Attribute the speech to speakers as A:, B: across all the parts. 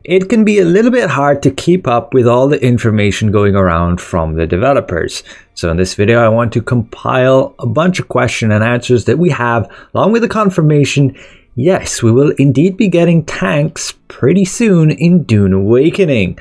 A: It can be a little bit hard to keep up with all the information going around from the developers. So in this video, I want to compile a bunch of question and answers that we have, along with the confirmation, yes, we will indeed be getting tanks pretty soon in Dune Awakening.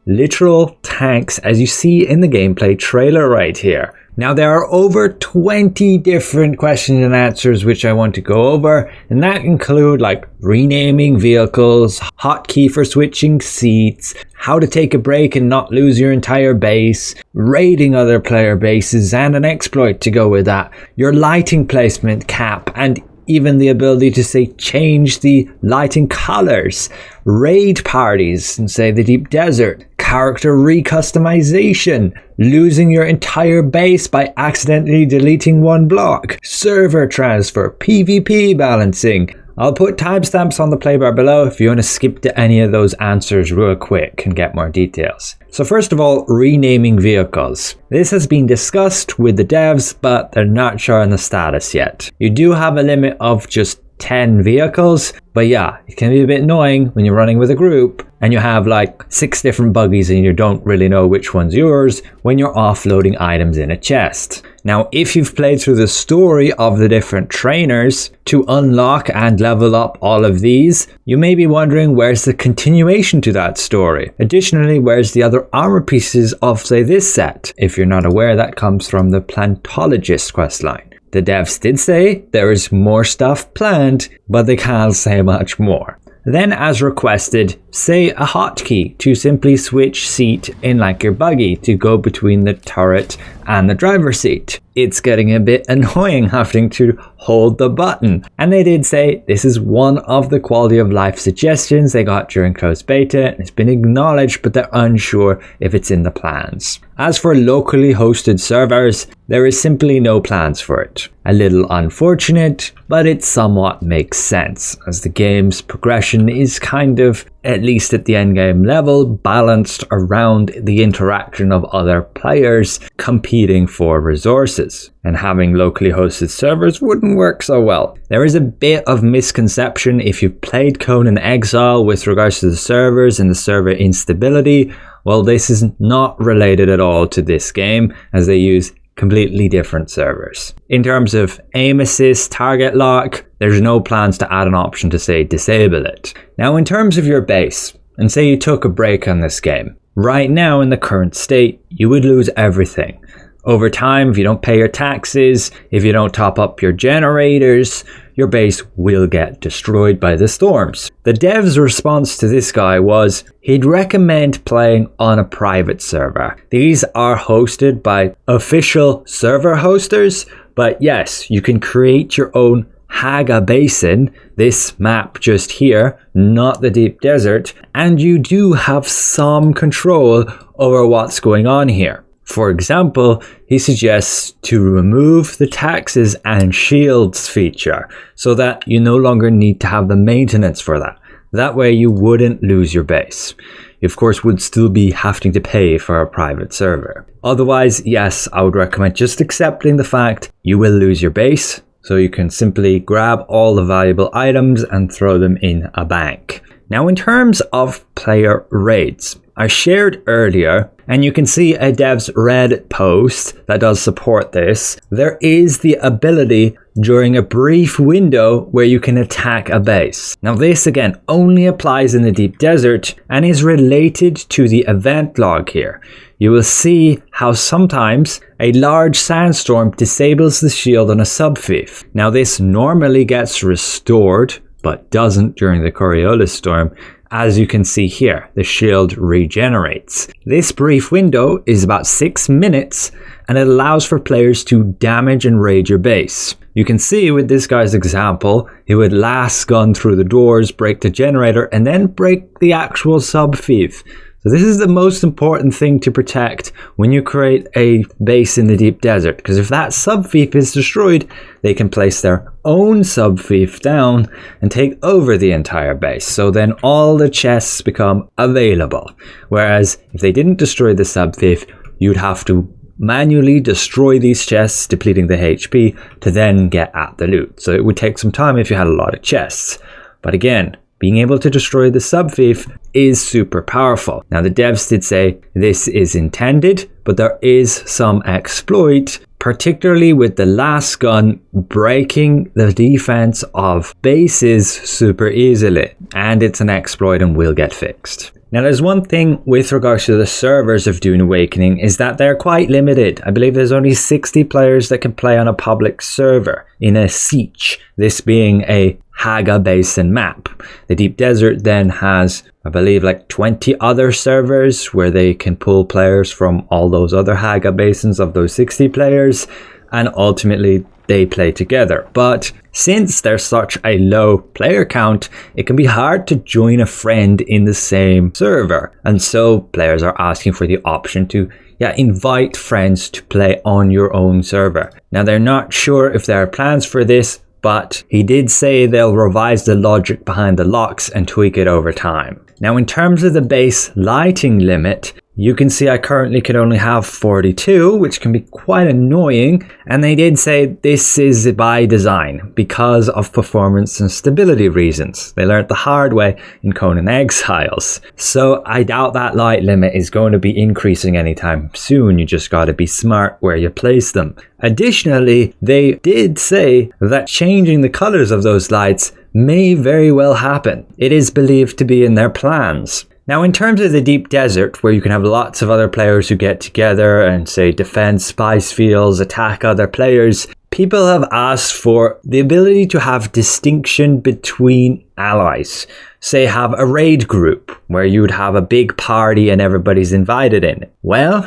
A: Literal tanks, as you see in the gameplay trailer right here. Now there are over 20 different questions and answers which I want to go over, and that include like renaming vehicles, hotkey for switching seats, how to take a break and not lose your entire base, raiding other player bases and an exploit to go with that, your lighting placement cap, and even the ability to say change the lighting colors, raid parties in say the deep desert, character recustomization, losing your entire base by accidentally deleting one block, server transfer, PvP balancing. I'll put timestamps on the playbar below if you want to skip to any of those answers real quick and get more details. So first of all, renaming vehicles. This has been discussed with the devs, but they're not sure on the status yet. You do have a limit of just 10 vehicles, but yeah, it can be a bit annoying when you're running with a group and you have like 6 different buggies and you don't really know which one's yours when you're offloading items in a chest. Now, if you've played through the story of the different trainers to unlock and level up all of these, you may be wondering where's the continuation to that story. Additionally, where's the other armor pieces of say this set? If you're not aware, that comes from the Plantologist questline. The devs did say there is more stuff planned, but they can't say much more. Then as requested, say a hotkey to simply switch seat in like your buggy to go between the turret and the driver's seat. It's getting a bit annoying having to hold the button. And they did say this is one of the quality of life suggestions they got during closed beta. It's been acknowledged, but they're unsure if it's in the plans. As for locally hosted servers, there is simply no plans for it. A little unfortunate, but it somewhat makes sense, as the game's progression is kind of, at least at the endgame level, balanced around the interaction of other players competing for resources. And having locally hosted servers wouldn't work so well. There is a bit of misconception if you've played Conan Exile with regards to the servers and the server instability. Well, this is not related at all to this game, as they use completely different servers. In terms of aim assist, target lock, there's no plans to add an option to say disable it. Now in terms of your base, and say you took a break on this game, right now in the current state, you would lose everything. Over time, if you don't pay your taxes, if you don't top up your generators, your base will get destroyed by the storms. The dev's response to this guy was he'd recommend playing on a private server. These are hosted by official server hosters, but yes, you can create your own Haga Basin, this map just here, not the deep desert, and you do have some control over what's going on here. For example, he suggests to remove the taxes and shields feature so that you no longer need to have the maintenance for that. That way you wouldn't lose your base. You of course would still be having to pay for a private server. Otherwise, yes, I would recommend just accepting the fact you will lose your base, so you can simply grab all the valuable items and throw them in a bank. Now in terms of player raids, I shared earlier, and you can see a dev's Reddit post that does support this. There is the ability during a brief window where you can attack a base. Now this again only applies in the deep desert and is related to the event log here. You will see how sometimes a large sandstorm disables the shield on a sub-fief. Now this normally gets restored, but doesn't during the Coriolis storm. As you can see here, the shield regenerates. This brief window is about 6 minutes and it allows for players to damage and raid your base. You can see with this guy's example, he would lasgun through the doors, break the generator, and then break the actual sub-fief. So this is the most important thing to protect when you create a base in the deep desert, because if that sub-fief is destroyed, they can place their own sub-fief down and take over the entire base. So then all the chests become available. Whereas if they didn't destroy the sub-fief, you'd have to manually destroy these chests, depleting the HP, to then get at the loot. So it would take some time if you had a lot of chests. But again, being able to destroy the sub-fief is super powerful. Now the devs did say this is intended, but there is some exploit, particularly with the lasgun breaking the defense of bases super easily, and it's an exploit and will get fixed. Now there's one thing with regards to the servers of Dune Awakening is that they're quite limited. I believe there's only 60 players that can play on a public server in a sietch, this being a Haga basin map. The Deep Desert then has, I believe, like 20 other servers where they can pull players from all those other Haga basins of those 60 players, and ultimately they play together. But since there's such a low player count, it can be hard to join a friend in the same server. And so players are asking for the option to invite friends to play on your own server. Now they're not sure if there are plans for this, but he did say they'll revise the logic behind the locks and tweak it over time. Now in terms of the base lighting limit, you can see I currently can only have 42, which can be quite annoying. And they did say this is by design because of performance and stability reasons. They learned the hard way in Conan Exiles. So I doubt that light limit is going to be increasing anytime soon. You just got to be smart where you place them. Additionally, they did say that changing the colors of those lights may very well happen. It is believed to be in their plans. Now in terms of the Deep Desert, where you can have lots of other players who get together and say defend spice fields, attack other players, people have asked for the ability to have distinction between allies. Say have a raid group where you would have a big party and everybody's invited in. Well,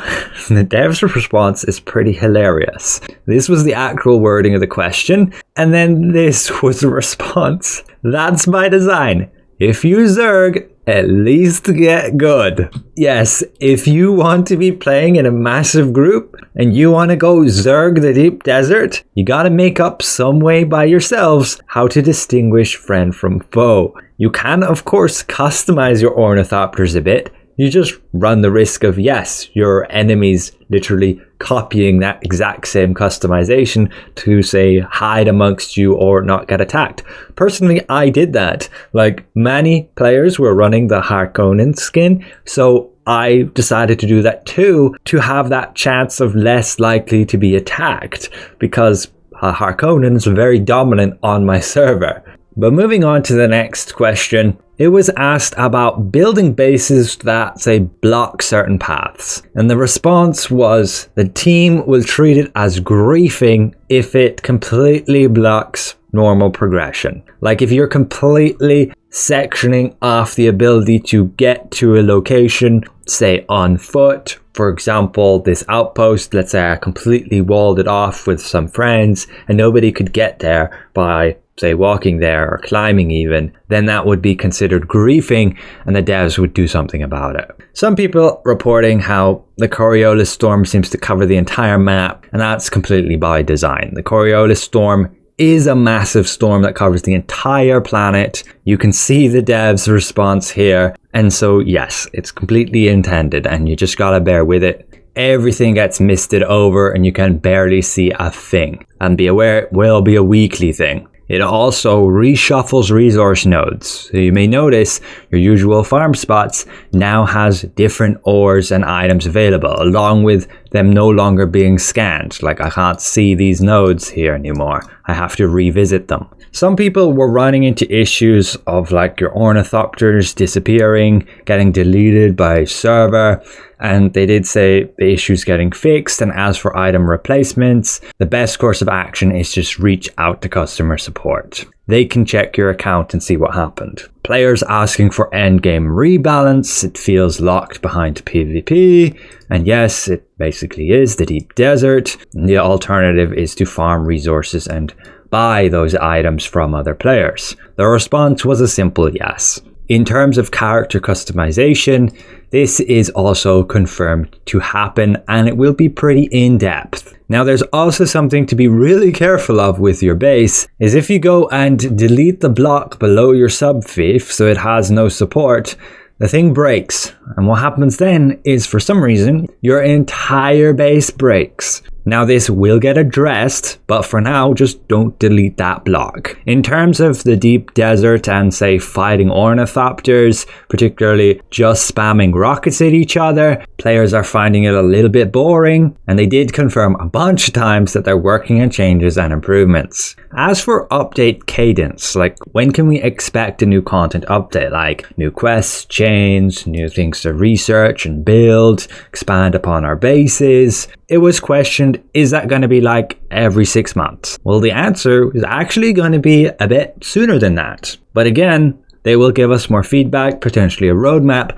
A: the dev's response is pretty hilarious. This was the actual wording of the question, and then this was the response. That's by design. If you zerg, at least get good. Yes, if you want to be playing in a massive group and you want to go zerg the Deep Desert, you gotta make up some way by yourselves how to distinguish friend from foe. You can, of course, customize your ornithopters a bit. You just run the risk of, yes, your enemies literally copying that exact same customization to, say, hide amongst you or not get attacked. Personally, I did that. Like, many players were running the Harkonnen skin, so I decided to do that too, to have that chance of less likely to be attacked, because Harkonnen is very dominant on my server. But moving on to the next question, it was asked about building bases that, say, block certain paths. And the response was the team will treat it as griefing if it completely blocks normal progression. Like if you're completely sectioning off the ability to get to a location, say on foot. For example, this outpost, let's say I completely walled it off with some friends and nobody could get there by, say, walking there or climbing even, then that would be considered griefing and the devs would do something about it. Some people reporting how the Coriolis storm seems to cover the entire map, and that's completely by design. The Coriolis storm is a massive storm that covers the entire planet. You can see the devs' response here, and so yes, it's completely intended and you just gotta bear with it. Everything gets misted over and you can barely see a thing. And be aware, it will be a weekly thing. It also reshuffles resource nodes. So you may notice your usual farm spots now has different ores and items available, along with them no longer being scanned. Like I can't see these nodes here anymore. I have to revisit them. Some people were running into issues of like your ornithopters disappearing, getting deleted by server, and they did say the issue's getting fixed. And as for item replacements, the best course of action is just reach out to customer support. They can check your account and see what happened. Players asking for endgame rebalance. It feels locked behind PvP. And yes, it basically is the Deep Desert. And the alternative is to farm resources and buy those items from other players. The response was a simple yes. In terms of character customization, this is also confirmed to happen and it will be pretty in-depth. Now there's also something to be really careful of with your base, is if you go and delete the block below your sub-fief so it has no support, the thing breaks. And what happens then is for some reason, your entire base breaks. Now this will get addressed, but for now just don't delete that block. In terms of the deep desert and say fighting ornithopters, particularly just spamming rockets at each other, players are finding it a little bit boring, and they did confirm a bunch of times that they're working on changes and improvements. As for update cadence, like when can we expect a new content update, like new quests, chains, new things to research and build, expand upon our bases? It was questioned, is that going to be like every 6 months? Well, the answer is actually going to be a bit sooner than that. But again, they will give us more feedback, potentially a roadmap,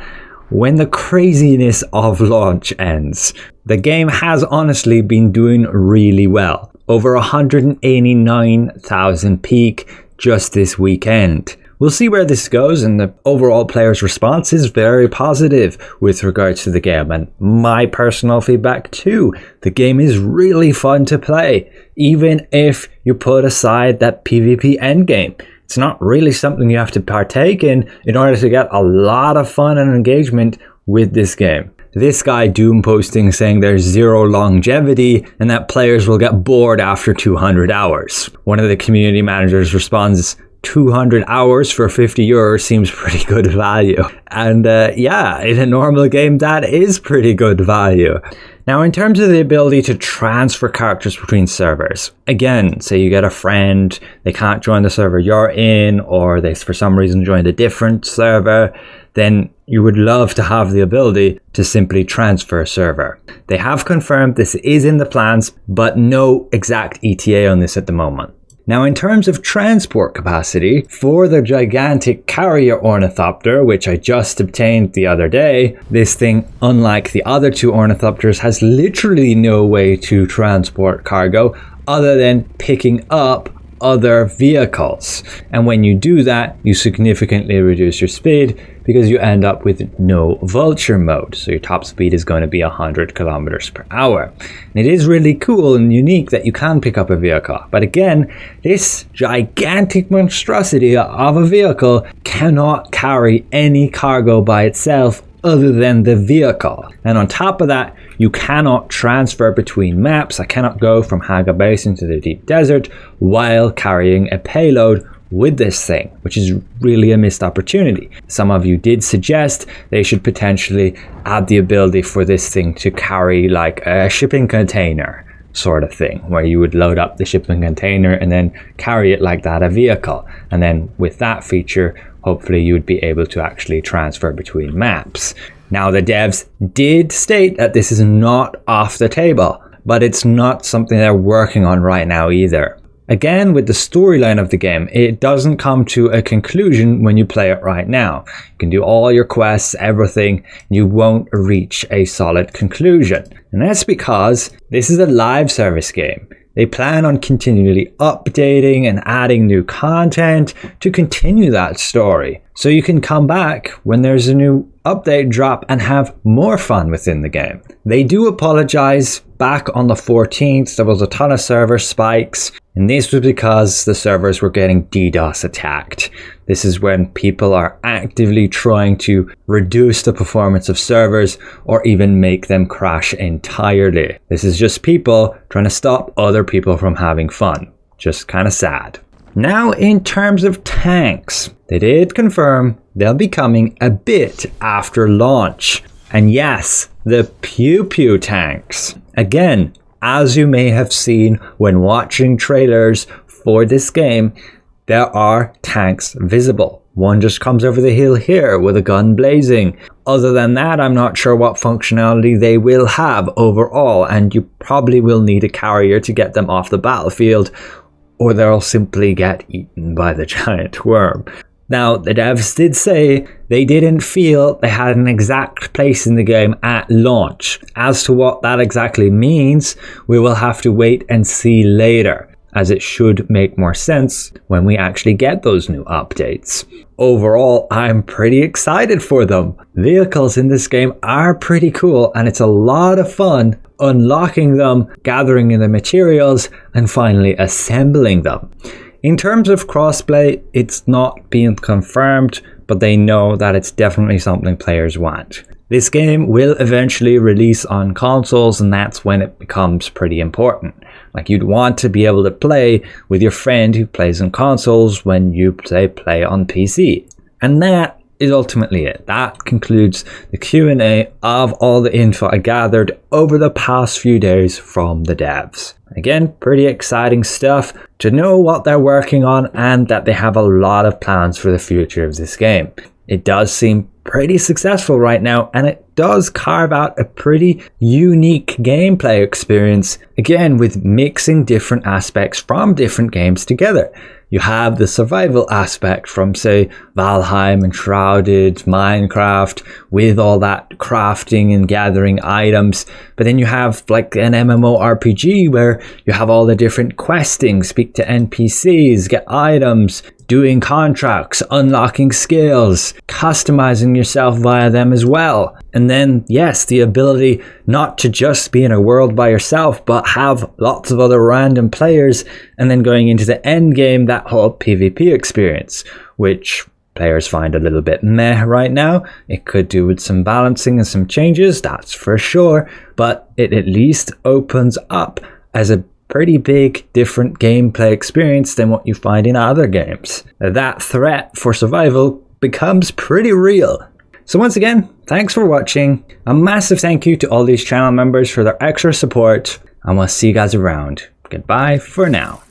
A: when the craziness of launch ends. The game has honestly been doing really well. Over 189,000 peak just this weekend. We'll see where this goes, and the overall players' response is very positive with regards to the game, and my personal feedback too. The game is really fun to play, even if you put aside that PvP endgame. It's not really something you have to partake in order to get a lot of fun and engagement with this game. This guy Doom posting saying there's zero longevity and that players will get bored after 200 hours. One of the community managers responds, 200 hours for 50 euros seems pretty good value. And yeah, in a normal game that is pretty good value. Now in terms of the ability to transfer characters between servers, again, say you get a friend, they can't join the server you're in, or they for some reason joined a different server, then you would love to have the ability to simply transfer a server. They have confirmed this is in the plans, but no exact ETA on this at the moment. Now in terms of transport capacity, for the gigantic carrier ornithopter, which I just obtained the other day, this thing, unlike the other two ornithopters, has literally no way to transport cargo other than picking up other vehicles. And when you do that, you significantly reduce your speed because you end up with no vulture mode. So your top speed is going to be 100 kilometers per hour. And it is really cool and unique that you can pick up a vehicle. But again, this gigantic monstrosity of a vehicle cannot carry any cargo by itself other than the vehicle. And on top of that, you cannot transfer between maps. I cannot go from Haga Basin to the deep desert while carrying a payload with this thing, which is really a missed opportunity. Some of you did suggest they should potentially add the ability for this thing to carry like a shipping container sort of thing, where you would load up the shipping container and then carry it like that a vehicle. And then with that feature, hopefully you would be able to actually transfer between maps. Now the devs did state that this is not off the table, but it's not something they're working on right now either. Again, with the storyline of the game, it doesn't come to a conclusion when you play it right now. You can do all your quests, everything, you won't reach a solid conclusion. And that's because this is a live service game. They plan on continually updating and adding new content to continue that story. So you can come back when there's a new update drop and have more fun within the game. They do apologize. Back on the 14th, there was a ton of server spikes, and this was because the servers were getting DDoS attacked. This is when people are actively trying to reduce the performance of servers or even make them crash entirely. This is just people trying to stop other people from having fun. Just kind of sad. Now in terms of tanks, they did confirm they'll be coming a bit after launch. And yes, the Pew Pew tanks. Again, as you may have seen when watching trailers for this game, there are tanks visible. One just comes over the hill here with a gun blazing. Other than that, I'm not sure what functionality they will have overall, and you probably will need a carrier to get them off the battlefield, or they'll simply get eaten by the giant worm. Now, the devs did say they didn't feel they had an exact place in the game at launch. As to what that exactly means, we will have to wait and see later, as it should make more sense when we actually get those new updates. Overall, I'm pretty excited for them. Vehicles in this game are pretty cool, and it's a lot of fun unlocking them, gathering in the materials, and finally assembling them. In terms of crossplay, it's not being confirmed, but they know that it's definitely something players want. This game will eventually release on consoles, and that's when it becomes pretty important. Like, you'd want to be able to play with your friend who plays on consoles when you play on PC. And that is ultimately it. That concludes the Q&A of all the info I gathered over the past few days from the devs. Again, pretty exciting stuff to know what they're working on and that they have a lot of plans for the future of this game. It does seem pretty successful right now, and it does carve out a pretty unique gameplay experience, again with mixing different aspects from different games together. You have the survival aspect from, say, Valheim and Shrouded, Minecraft, with all that crafting and gathering items. But then you have like an MMORPG where you have all the different questing, speak to NPCs, get items, doing contracts, unlocking skills, customizing yourself via them as well. And then, yes, the ability not to just be in a world by yourself, but have lots of other random players, and then going into the end game, that whole PvP experience, which players find a little bit meh right now. It could do with some balancing and some changes, that's for sure, but it at least opens up as a pretty big different gameplay experience than what you find in other games. That threat for survival becomes pretty real. So once again, thanks for watching. A massive thank you to all these channel members for their extra support, and we'll see you guys around. Goodbye for now.